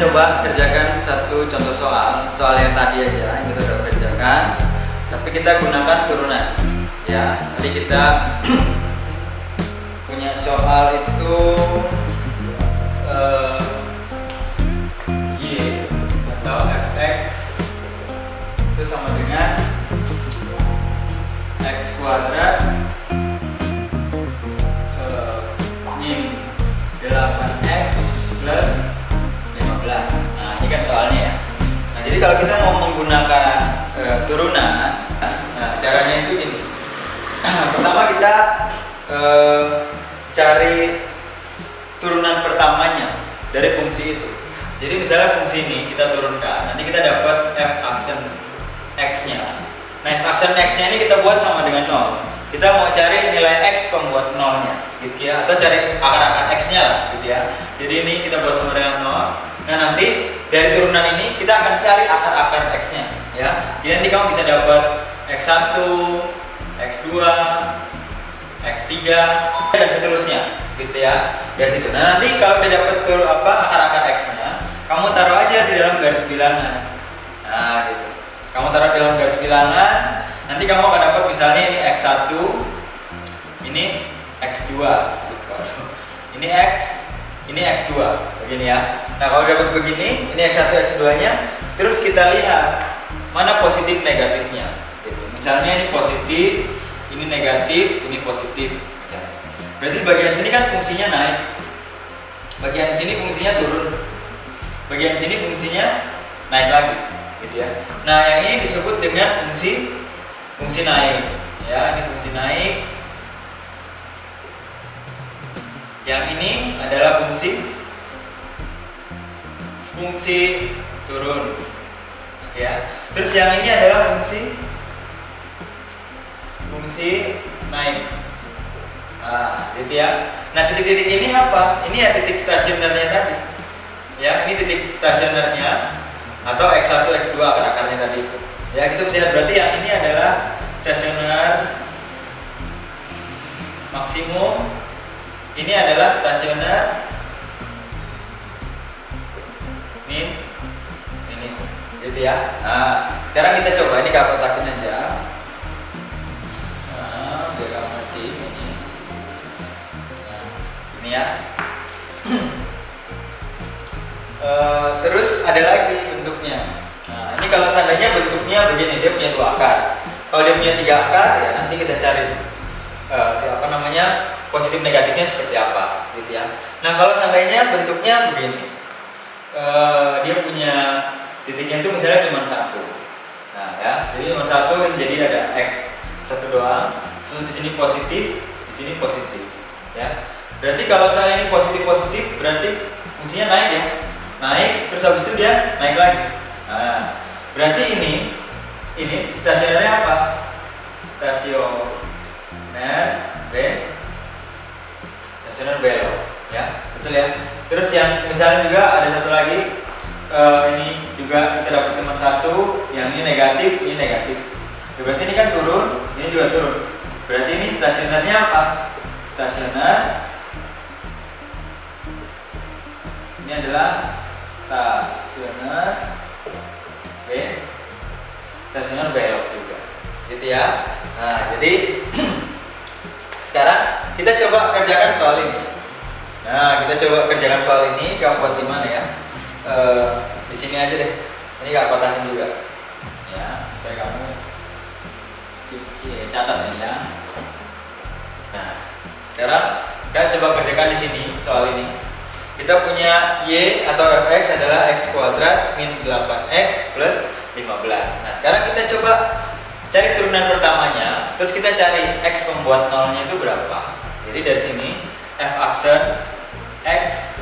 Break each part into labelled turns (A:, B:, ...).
A: coba kerjakan satu contoh soal yang tadi aja yang kita udah kerjakan, tapi kita gunakan turunan. Ya, tadi kita punya soal itu y atau fx itu sama dengan x kuadrat min 8x plus 15. Nah, ini kan soalnya ya. Nah, jadi kalau kita mau menggunakan turunan, nah caranya itu gini. Pertama kita cari turunan pertamanya dari fungsi itu. Jadi misalnya fungsi ini kita turunkan, nanti kita dapat f aksen x-nya. Nah, f aksen x-nya ini kita buat sama dengan 0. Kita mau cari nilai x pembuat 0-nya, gitu ya, atau cari akar-akar x-nya lah, gitu ya. Jadi ini kita buat sama dengan 0. Nah, nanti dari turunan ini kita akan cari akar-akar x-nya, ya. Jadi nanti kamu bisa dapat x1, x2, x3 dan seterusnya, gitu ya. Dari situ. Nah, nanti kalau udah dapat akar-akar x-nya, kamu taruh aja di dalam garis bilangan. Nah, gitu. Kamu taruh di dalam garis bilangan, nanti kamu akan dapat misalnya ini x1, ini x2, ini x, ini x2, begini ya. Nah, kalau dapat begini, ini x1, x2-nya, terus kita lihat mana positif negatifnya, gitu. Misalnya ini positif, ini negatif, ini positif, misalnya. Berarti bagian sini kan fungsinya naik, bagian sini fungsinya turun, bagian sini fungsinya naik lagi, gitu ya. Nah, yang ini disebut dengan fungsi naik, ya. Ini fungsi naik. Yang ini adalah fungsi turun, ya. Terus yang ini adalah fungsi naik. Nah, gitu ya. Nah, titik-titik ini apa? Ini ya titik stasionernya tadi. Ya, ini titik stasionernya atau x1, x2 akar-akarnya tadi itu. Ya, kita bisa lihat berarti yang ini adalah stasioner maksimum. Ini adalah stasioner min, gitu ya. Nah, sekarang kita coba ini kotakin aja. Nah, biar kamu ngerti ini. Nah, ini ya. Terus ada lagi bentuknya. Nah, ini kalau seandainya bentuknya begini, dia punya 2 akar. Kalau dia punya 3 akar, ya nanti kita cari positif negatifnya seperti apa, gitu ya. Nah, kalau seandainya bentuknya begini, dia punya titiknya itu misalnya cuma 1. Nah, ya, jadi cuma 1, jadi ada x 1 doang. Terus di sini positif, di sini positif, ya. Berarti kalau saya ini positif, berarti fungsinya naik ya, naik. Terus habis itu dia naik lagi. Nah, berarti ini stasionernya apa? Stasioner belok, ya, betul ya. Terus yang misalnya juga ada satu lagi, ini juga kita dapat cuma 1, yang ini negatif, ini negatif. Berarti ini kan turun, ini juga turun. Berarti ini stasionernya apa? Stasioner. Ini adalah stasioner belok juga, gitu ya. Nah, jadi sekarang kita coba kerjakan soal ini. Nah, kita coba kerjakan soal ini. Kamu buat di mana ya? Di sini aja deh. Ini gak kotakin juga, ya, supaya kamu catat ini ya. Nah, sekarang kita coba kerjakan di sini soal ini. Kita punya y atau fx adalah x kuadrat min 8x plus 15. Nah, sekarang kita coba cari turunan pertamanya, terus kita cari x pembuat 0-nya itu berapa. Jadi dari sini f aksen x.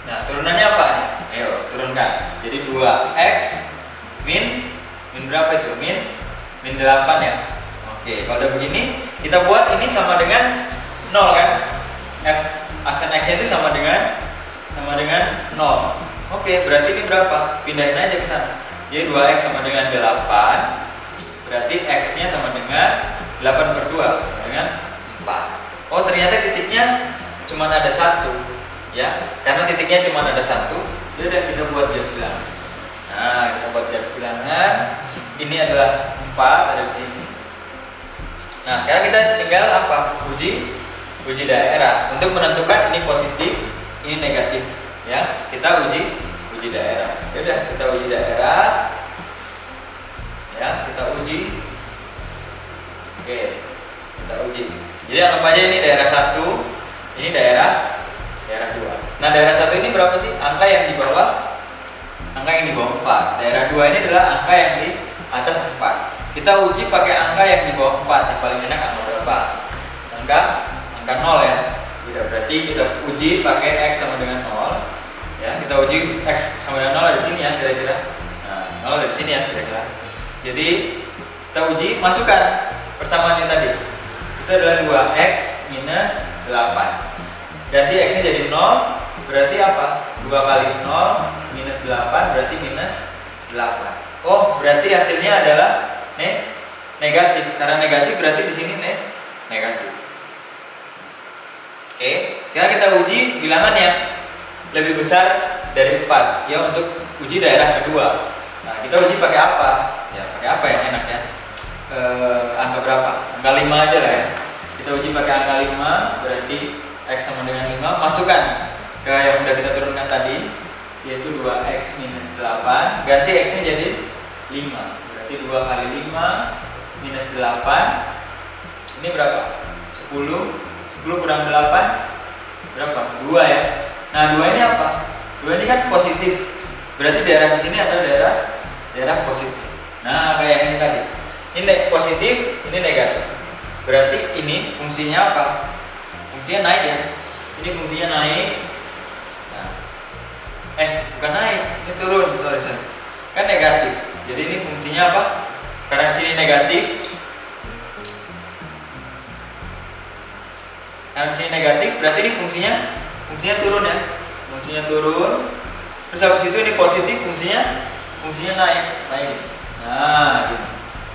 A: Nah, turunannya apa nih? Ayo, turunkan. Jadi 2x min berapa itu? Min 8 ya. Oke, kalau udah begini, kita buat ini sama dengan 0 kan? F aksen x-nya itu sama dengan 0. Oke, berarti ini berapa? Pindahin aja ke sana. Jadi 2x sama dengan 8. Berarti x-nya sama dengan 8/2 dengan 4. Oh, ternyata titiknya cuma ada 1, ya. Karena titiknya cuma ada 1, Ya udah, kita buat garis bilangan. Nah, kita buat garis bilangan. Ini adalah 4 ada di sini. Nah, sekarang kita tinggal apa? Uji daerah untuk menentukan ini positif, ini negatif. Ya, kita uji daerah. Ya udah, kita uji daerah. Ya, kita uji. Oke, kita uji. Jadi anggap aja ini daerah 1, ini daerah 2. Nah, daerah 1 ini berapa sih? Angka yang di bawah 4. Daerah 2 ini adalah angka yang di atas 4. Kita uji pakai angka yang di bawah 4. Yang paling enak angka berapa? Angka 0 ya. Tidak, berarti kita uji pakai X sama dengan 0. Ya, kita uji X sama dengan 0 ada di sini ya kira-kira. Nah, 0 ada di sini ya kira-kira. Jadi kita uji, masukkan persamaan yang tadi. Itu adalah 2X minus 8. Ganti X nya jadi 0, berarti apa? 2 kali 0 minus 8 berarti minus 8. Oh, berarti hasilnya adalah negatif. Karena negatif berarti di sini negatif. Oke, sekarang kita uji bilangan yang lebih besar dari 4 ya, untuk uji daerah kedua. Nah, kita uji pakai apa? Ya, pakai apa yang enak ya? Angka berapa? Angka 5 aja lah ya. Kita uji pakai angka 5, berarti X sama dengan 5. Masukkan ke yang udah kita turunkan tadi, yaitu 2X minus 8. Ganti X nya jadi 5. Berarti 2 kali 5 minus 8. Ini berapa? 10. 10 kurang 8 berapa? 2 ya. Nah, 2 ini apa? 2 ini kan positif. Berarti daerah di sini adalah daerah positif. Nah, kayak ini tadi. Ini positif, ini negatif. Berarti ini fungsinya apa? Fungsinya naik ya. Ini fungsinya naik. Nah, bukan naik, ini turun. Sorry. Kan negatif. Jadi ini fungsinya apa? Karena sini negatif. Karena sini negatif, berarti ini fungsinya turun ya. Fungsinya turun. Terus habis itu ini positif, fungsinya naik. Nah, gitu.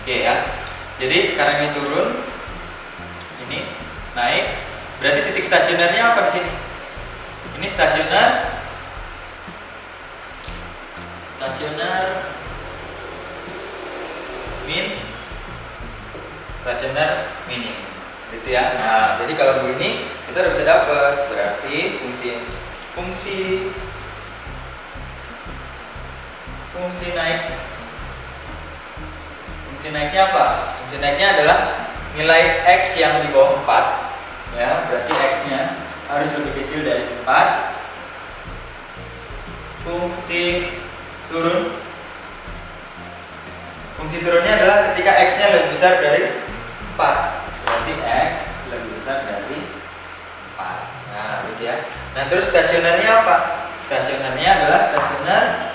A: Oke ya. Jadi karena ini turun, ini naik, berarti titik stasionernya apa di sini? Ini stasioner minim, gitu ya. Nah, jadi kalau begini kita udah bisa dapat, berarti fungsi naiknya apa? Fungsi naiknya adalah nilai X yang di bawah 4 ya, berarti X nya harus lebih kecil dari 4. Fungsi turunnya adalah ketika X nya lebih besar dari 4, berarti X lebih besar dari 4. Nah, gitu ya. Nah, terus stasionernya apa? Stasionernya adalah stasioner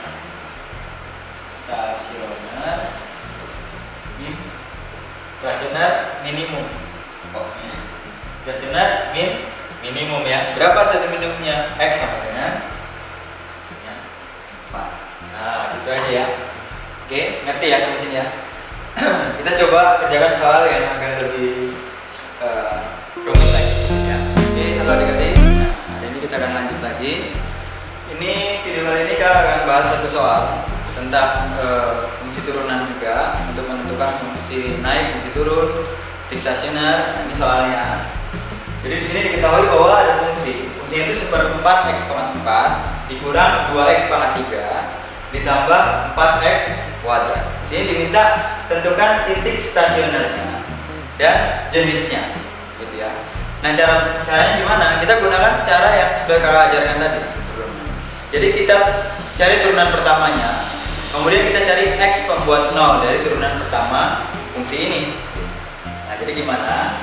A: minimum. Stasioner minimum ya. Berapa stasiun minimumnya? X sama dengan 4. Nah, gitu aja ya. Oke, ngerti ya sampai sini ya. Kita coba kerjakan soal yang agak lebih rumit lagi ya. Oke, halo adik-adik. Nah, hari ini kita akan lanjut lagi. Ini video kali ini kita akan bahas satu soal tentang fungsi turunan juga, untuk menentukan fungsi naik, fungsi turun, titik stasioner. Nah, ini soalnya. Jadi di sini diketahui bahwa ada fungsinya itu 1/4 X pangkat 4 dikurang 2X pangkat 3 ditambah 4X kuadrat. Di sini diminta tentukan titik stasionernya dan jenisnya, gitu ya. Nah, caranya gimana? Kita gunakan cara yang sudah kakak ajarkan tadi sebelumnya. Jadi kita cari turunan pertamanya, kemudian kita cari X pembuat 0 dari turunan pertama fungsi ini. Nah, jadi gimana?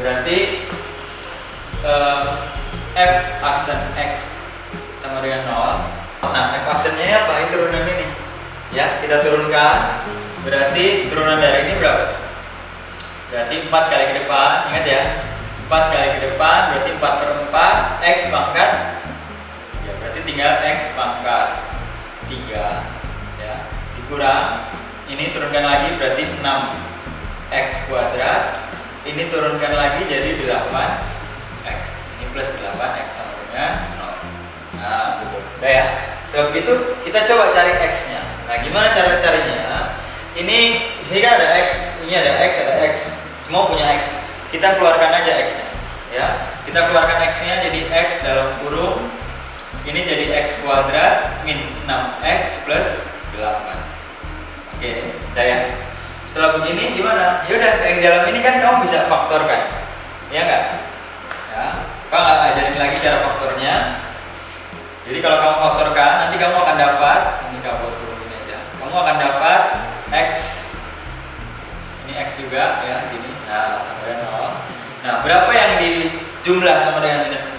A: Berarti F aksen X sama dengan 0. Nah, F aksennya ini apa? Ini turunan ini. Ya, kita turunkan. Berarti turunan dari ini berapa tuh? Berarti 4 kali ke depan. Ingat ya, 4 kali ke depan berarti 4/4 X pangkat. Ya, berarti tinggal X pangkat 3 ya, dikurang ini turunkan lagi berarti 6X kuadrat. Ini turunkan lagi jadi 8X. Ini plus 8X sama dengan 0. Nah, betul. Udah ya. Setelah begitu kita coba cari X nya. Nah gimana cara carinya? Ini di sini kan ada X, ini ada X, ada X, semua punya X. Kita keluarkan aja X nya, ya. Kita keluarkan X nya jadi X dalam kurung ini jadi X kuadrat min 6X plus 8. Oke, udah ya. Setelah begini gimana? Yaudah, yang dalam ini kan kamu bisa faktorkan, ya nggak? Ya, Pak nggak ajarin lagi cara faktornya. Jadi kalau kamu faktorkan, nanti kamu akan dapat, ini kamu buat kurung ini aja. Kamu akan dapat X, ini X juga ya, gini. Nah, sama dengan 0. Nah, berapa yang dijumlah sama dengan minus 6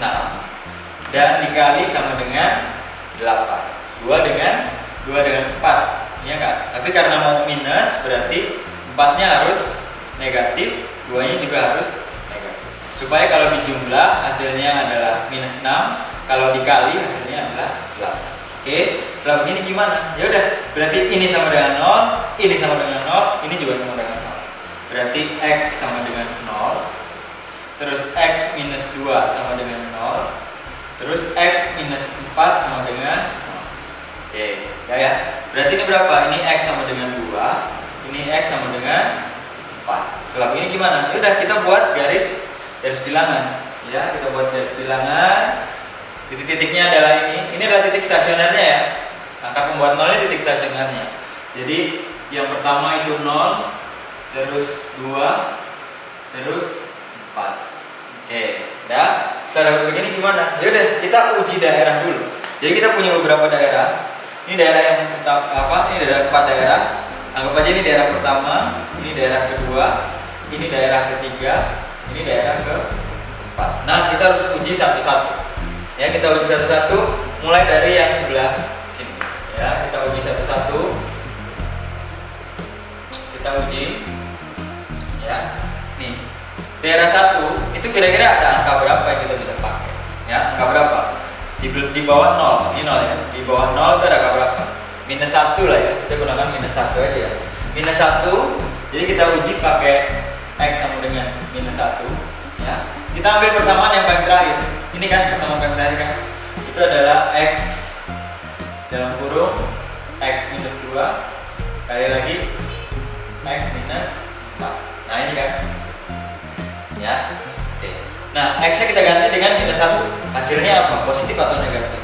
A: dan dikali sama dengan 8? 2 dengan 4, ya enggak? Tapi karena mau minus berarti 4-nya harus negatif, 2-nya juga harus negatif. Supaya kalau dijumlah hasilnya adalah minus 6, kalau dikali hasilnya adalah 8. Oke, setelah begini gimana? Ya udah, berarti ini sama dengan 0, ini sama dengan 0, ini juga sama dengan 0. Berarti X sama dengan 0, terus X minus 2 sama dengan 0, terus X minus 4 sama dengan 0. Oke, ya. Berarti ini berapa? Ini X sama dengan 2, ini X sama dengan 4. Setelah begini gimana? Ya udah, kita buat garis bilangan. Ya, kita buat garis bilangan. Titik-titiknya adalah ini adalah titik stasionernya ya. Angka pembuat 0 ini titik stasionernya. Jadi yang pertama itu 0, terus 2, terus 4. Oke, udah. Setelah begini gimana? Ya udah, kita uji daerah dulu. Jadi kita punya beberapa daerah. Ini daerah yang pertama, ini daerah 4 daerah. Anggap aja ini daerah pertama, ini daerah kedua, ini daerah ketiga, ini daerah keempat. Nah, kita harus uji satu-satu. Ya, kita uji satu-satu mulai dari yang sebelah sini. Ya, kita uji satu-satu. Kita uji. Ya. Nih. Daerah 1 itu kira-kira ada angka berapa yang kita bisa pakai? Ya, angka berapa? Di bawah 0. Ini 0 ya. Di bawah 0 itu ada angka berapa? Minus 1 lah ya. Kita gunakan minus 1 aja ya. Minus 1. Jadi kita uji pakai X sama dengan minus 1, ya. Kita ambil persamaan yang paling terakhir. Ini kan persamaan paling terakhir kan. Itu adalah X dalam kurung X minus 2 kali lagi X minus 4. Nah, ini kan. Ya. Oke. Nah, X-nya kita ganti dengan minus 1. Hasilnya apa? Positif atau negatif?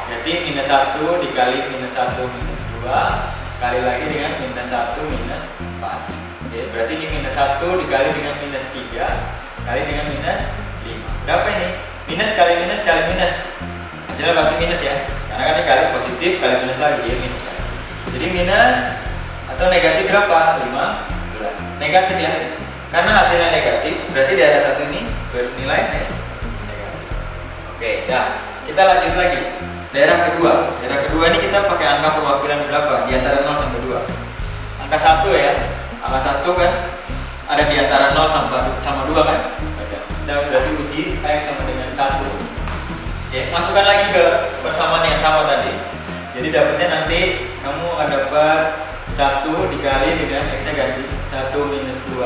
A: Berarti minus 1 dikali minus 1 minus 2 kali lagi dengan minus 1 minus 4. Oke, berarti ini minus 1 dikali dengan minus 3 kali dengan minus 5. Berapa ini? Minus kali minus kali minus. Hasilnya pasti minus ya. Karena kan ini kali positif kali minus lagi, ya minus lagi. Jadi minus atau negatif berapa? 15. Negatif ya. Karena hasilnya negatif, berarti daerah 1 ini bernilai negatif. Oke, nah kita lanjut lagi. Daerah kedua. Daerah kedua ini kita pakai angka perwakilan berapa? Di antara 0 sampai 2. Angka 1 ya. Angka 1 kan ada di antara 0 sama 2 kan? Ada. Kita berarti uji X sama dengan 1. Oke, masukkan lagi ke persamaan yang sama tadi. Jadi dapatnya nanti kamu akan dapat 1 dikali dengan X-nya ganti 1 minus 2.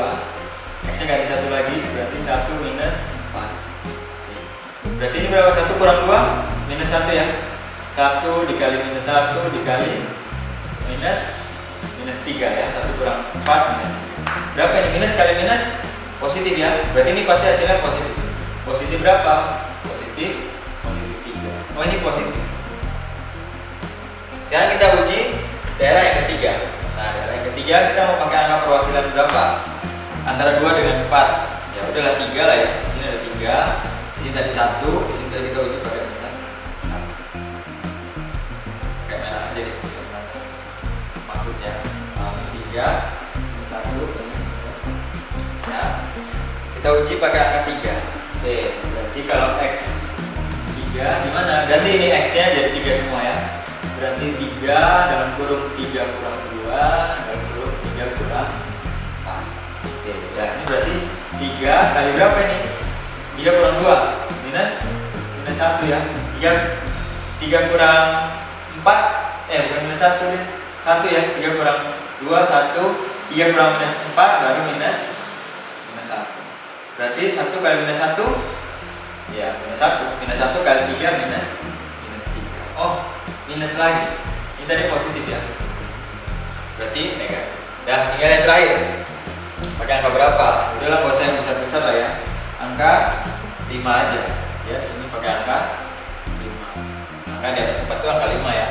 A: X-nya ganti 1 lagi, berarti 1 minus 4. Berarti ini berapa? 1 kurang 2? Minus 1 ya. 1 dikali minus 1 dikali minus 3 ya. 1 kurang 4 minus 3. Berapa ini? Minus kali minus positif ya. Berarti ini pasti hasilnya positif. Positif berapa? Positif 3. Oh, ini positif. Sekarang kita uji daerah yang ketiga. Nah, daerah yang ketiga kita mau pakai angka perwakilan berapa? Antara 2 dengan 4. Ya udahlah 3 lah ya. Di sini ada 3. Di sini tadi 1. Di sini tadi kita uji pakai minus 1. Kayak merah aja deh. Maksudnya 3 minus 1 minus 1. Ya. Kita uji pakai angka 3. Oke, berarti kalau X 3 gimana? Ganti ini X-nya jadi 3 semua ya. Berarti 3 dalam kurung 3 kurang 2 dalam kurung 3 kurang 4. Oke, nah ini berarti 3 kali berapa ini? 3 kurang 2 minus 1 ya. 3 kurang 4 bukan minus 1 deh. 1 ya. 3 kurang 2 1. 3 kurang minus 4 baru minus 1. Berarti 1 kali minus 1 ya minus 1. Minus 1 kali 3 minus 3. Oh, minus lagi. Ini tadi positif ya, berarti negatif. Dan tinggal yang terakhir, pakai angka berapa? Udahlah nggak usah yang besar-besar lah ya, angka 5 aja ya. Di sini pakai angka 5, angka di atas 4 itu angka 5 ya.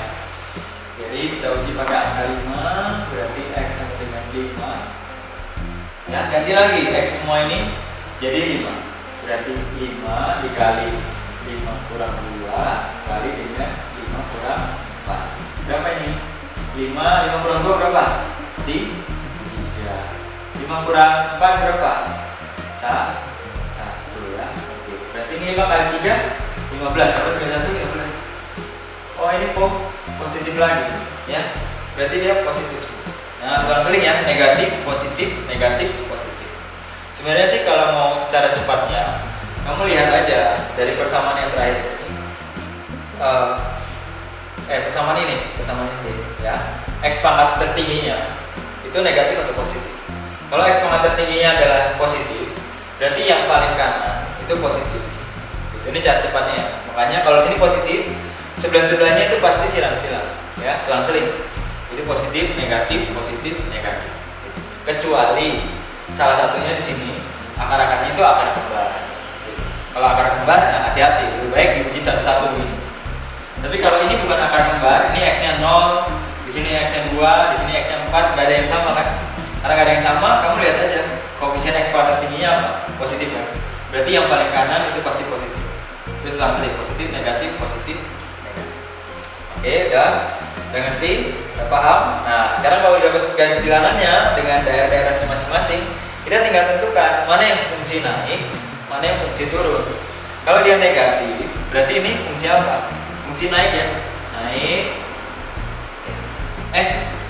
A: Jadi kita uji pakai angka 5, berarti X sama dengan 5 ya. Ganti lagi, X semua ini jadi 5, berarti 5 dikali 5 kurang 2 kali dengan 5 kurang 4. Berapa ini? 5 kurang 2 berapa? 3. 5 kurang 4 berapa? 1 ya. Oke. Berarti ini 5 kali 3 15, terus kali 1 15. Oh, ini positif lagi ya. Berarti dia positif sih. Nah, selang-seling ya, negatif, positif, negatif, positif. Sebenarnya sih kalau mau cara cepatnya, kamu lihat aja dari persamaan yang terakhir ini. Persamaan ini ya. X pangkat tertingginya itu negatif atau positif. Kalau X pangkat tertingginya adalah positif, berarti yang paling kanan itu positif. Ini cara cepatnya. Makanya kalau sini positif, sebelah-sebelahnya itu pasti silang-silang ya, selang-seling. Jadi positif, negatif, negatif. Kecuali salah satunya di sini akar-akarnya itu akar kembar. Kalau akar kembar, nah hati-hati, lebih baik diuji satu-satu begini. Tapi kalau ini bukan akar kembar, ini X-nya 0, di sini X-nya 2, di sini X-nya 4, nggak ada yang sama kan? Karena nggak ada yang sama, kamu lihat aja koefisien X pangkat tertingginya apa? Positif kan? Berarti yang paling kanan itu pasti positif. Terus langsung positif, negatif, negatif. Oke, udah ngerti, udah paham. Nah, sekarang kalau dapat garis bilangannya dengan daerah-daerahnya masing-masing, kita tinggal tentukan mana yang fungsi naik, mana yang fungsi turun. Kalau dia negatif, berarti ini fungsi apa? Fungsi naik ya, naik.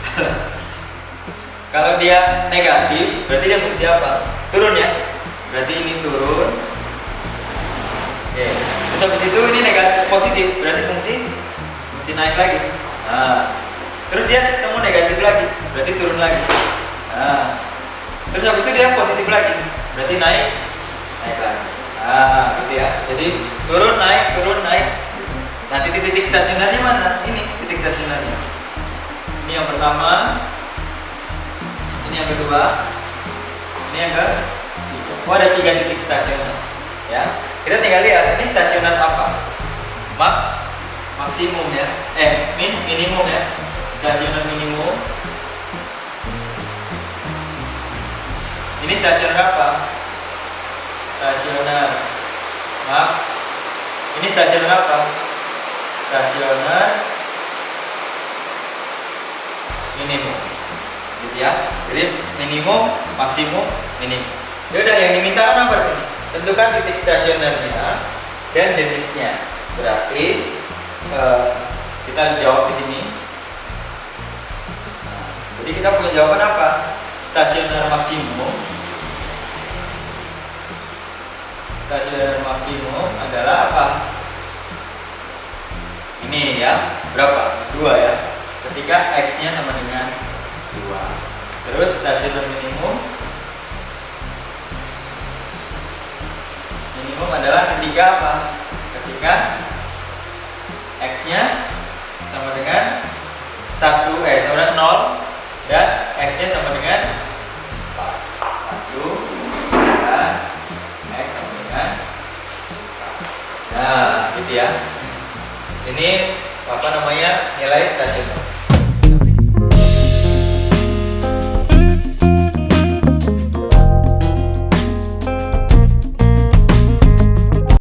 A: Salah. Kalau dia negatif, berarti dia fungsi apa? Turun ya. Berarti ini turun. Oke. Terus habis itu ini negatif, positif, berarti fungsi naik lagi. Nah, terus dia kamu negatif lagi, berarti turun lagi. Nah, terus habis itu dia positif lagi, berarti naik lagi. Nah, gitu ya. Jadi turun naik. Nah, titik-titik stasionernya mana? Ini titik stasionernya. Ini yang pertama, ini yang kedua, ini yang ketiga. Oh, ada 3 titik stasioner. Ya, kita tinggal lihat ini stasioner apa? Maksimum ya, minimum ya, stasioner minimum. Ini stasioner apa? Stasioner max. Ini stasioner apa? Stasioner minimum, gitu ya. Jadi minimum, maksimum, minimum. Ya udah, yang diminta kan apa sih? Tentukan titik stasionernya dan jenisnya. Berarti kita jawab di sini. Nah, jadi kita punya jawaban apa? Stasioner maksimum. Stasioner maksimum adalah apa? Ini ya, berapa? 2 ya. Ketika X-nya sama dengan 2. Terus stasioner minimum adalah ketika apa? Ketika X-nya sama dengan 1, sama dengan 0 dan X-nya sama dengan 4. 1 dan X sama dengan 4. Nah, gitu ya. Ini apa namanya? Nilai stasioner.